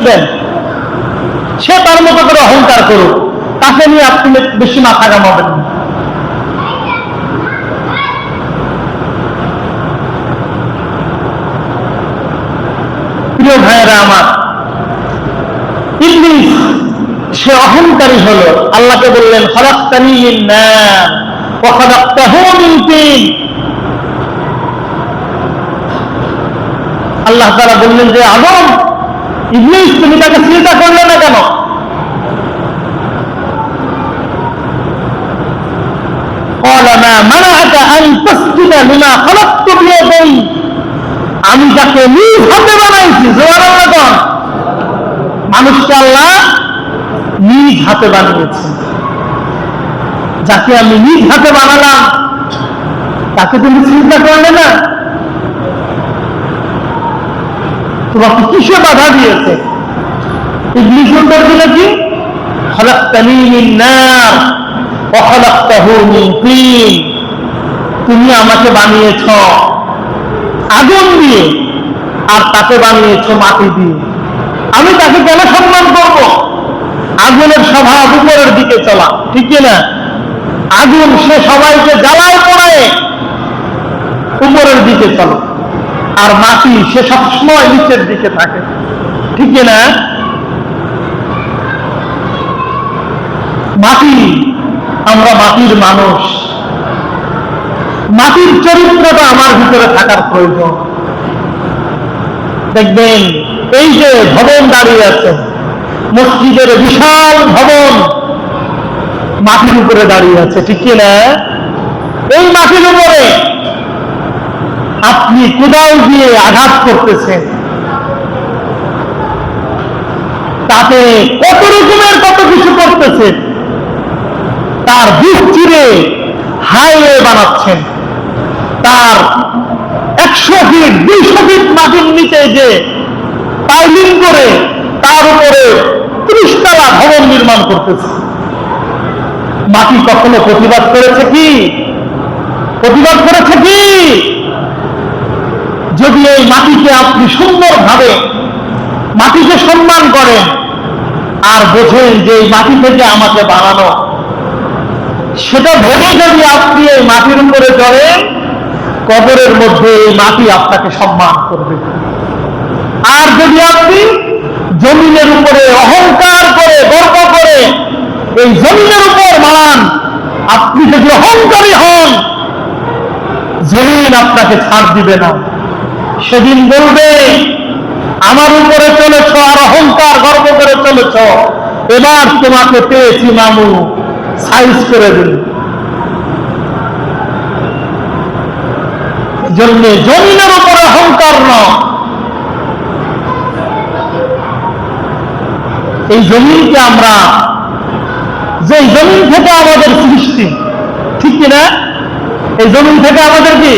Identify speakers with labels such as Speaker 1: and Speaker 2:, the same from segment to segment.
Speaker 1: দেন, সে তার মতো করে অহংকার করুক, তাকে নিয়ে আপনি বেশি মাথা ঘামাবেন না। প্রিয় ভাইয়েরা আমার, ইবলিস সে অহংকারী হলো। আল্লাহকে বললেন খলাকতানি মিন নার ওয়া খলাকতাহু মিন তিন। আল্লাহ তাআলা বললেন যে আদম, ইবলিস তুমি তাকে চিন্তা করলে না কেন? قال ما منعك أن تسجد لما خلقت بيدي। আমি যাকে নিজ হাতে বানাইছি, সুবহানাল্লাহ কোন, মানুষকে আল্লাহ নিজ হাতে বানিয়েছে। যাকে আমি নিজ হাতে বানালাম তাকে তুমি চিন্তা করলে না? তোমাকে কিসে বাধা দিয়েছে? ইবলিস উত্তর দিল কি, খলাকতানি মিন নার ওয়া খলাকতাহু মিন তিন। তুমি আমাকে বানিয়েছ আগুন দিয়ে আর তাকে বানিয়েছ মাটি দিয়ে, আমি তাকে কেন সম্মান করব? আগুনের স্বভাব উপরের দিকে চলা, ঠিক না? আগুন সে সবাইকে জ্বালায় পড়ে উপরের দিকে চলে, আর মাটি সে সবসময় নিচের দিকে থাকে, ঠিক না? মাটি, আমরা মাটির মানুষ, মাটির চরিত্রটা আমার ভিতরে থাকার প্রয়োজন। দেখবেন এই যে ভবন দাঁড়িয়ে আছে, মসজিদের বিশাল ভবন মাটির উপরে দাঁড়িয়ে আছে, ঠিক না? এই মাটির উপরে আপনি কোদাল দিয়ে আঘাত করতেছেন, তাতে কত রকমের কত কিছু করতেছেন, তার বুক চিরে হাইওয়ে বানাচ্ছেন, তার 100 ফিট 200 ফিট মাটির নিচে যে পাইলিং করে তার উপরে 30 তলা ভবন নির্মাণ করতেছে। মাটি কখনো প্রতিবাদ করেছে কি? প্রতিবাদ করেছে কি? যদি এই মাটিকে আপনি সুন্দরভাবে মাটিকে সম্মান করেন আর বোঝেন যে এই মাটি থেকে আমাকে বানানো, সেটা ভেবে যদি আপনি এই মাটির উপরে চড়েন, কবরের মধ্যে এই মাটি আপনাকে সম্মান করবে। আর যদি আপনি জমিনের উপরে অহংকার করে গর্ব করে এই জমিনের উপর মান, আপনি যদি অহংকারী হন, জমিন আপনাকে ছাড় দিবে না। সেদিন বলবে আমার উপরে চলেছ আর অহংকার গর্ব করে চলেছ, এবার তোমাকে পেয়েছি মামু, সাইজ করে দিন। জন্য জমিনের উপরে অহংকার নয়, এই জমিনকে আমরা, যে জমিন থেকে আমাদের সৃষ্টি, ঠিক কিনা? এই জমিন থেকে আমাদের কি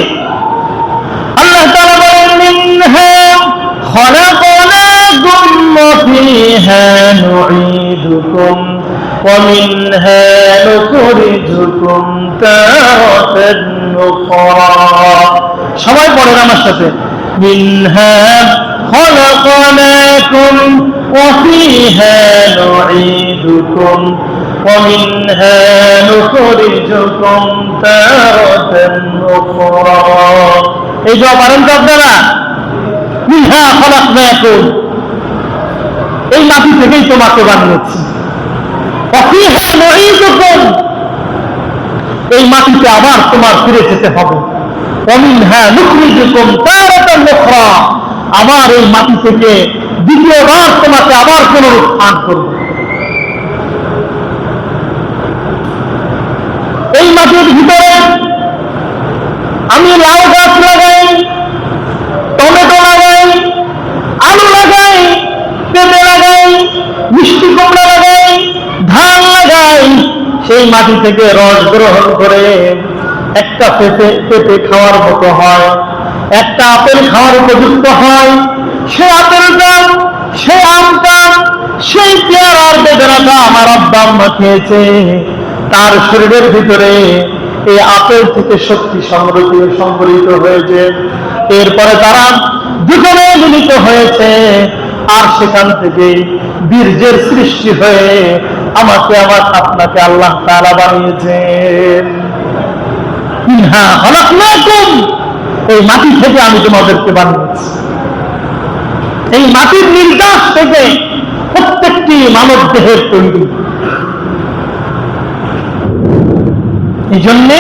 Speaker 1: আল্লাহ তাআলা বলেন মিনহা খলাকনাকুম ওয়া ফিহা নুঈদুকুম ওয়া মিনহা নুখরিজুকুম তারাতান উখরা। সবাই পড়েন আমার সাথে, মিনহা খলাকনাকুম ওয়া ফিহা নুঈদুকুম ওয়া মিনহা নুখরিজুকুম তারাতান উখরা। এই যে পারেন তো আপনারা, মিনহা খলাকনাকুম, এই মাটি থেকেই তোমাকে বানিয়েছি, ওয়া ফিহা নুঈদুকুম, এই মাটিতে আবার তোমার ফিরে যেতে হবে, ওয়া মিনহা নুখরিজুকুম তারাতান উখরা, আবার এই মাটি থেকে দ্বিতীয়বার তোমাকে আবার পুনরুত্থান করব। এই মাটির ভিতরে আমি লাউ গাছ লাগাই, টমেটো লাগাই, আলু লাগাই, পেঁপে লাগাই, মিষ্টি কুমড়া লাগাই, ধান লাগাই, সেই মাটি থেকে রস গ্রহণ করে একটা পেঁপে খাওয়ার মতো হয়, একটা আপেল খাওয়ার উপযুক্ত হয়, সেই আপেলটা, সেই আমটা, সেই পেয়ারার বেদনাটা আমার আব্বা আম্মা খেয়েছে, তার শরীরের ভিতরে এই আপেল থেকে শক্তি সংগঠিত হয়েছে। এরপরে তারা দুজনে মিলিত হয়েছে, আর সেখান থেকে বীর্যের সৃষ্টি হয়ে আমাকে আপনাকে আল্লাহ তাআলা বানিয়েছেন। মিনহা খালাকনাকুম, এই মাটি থেকে আমি তোমাদেরকে বানিয়েছি। এই মাটির নির্যাস থেকে প্রত্যেকটি মানব দেহের তৈরি। এই জন্যে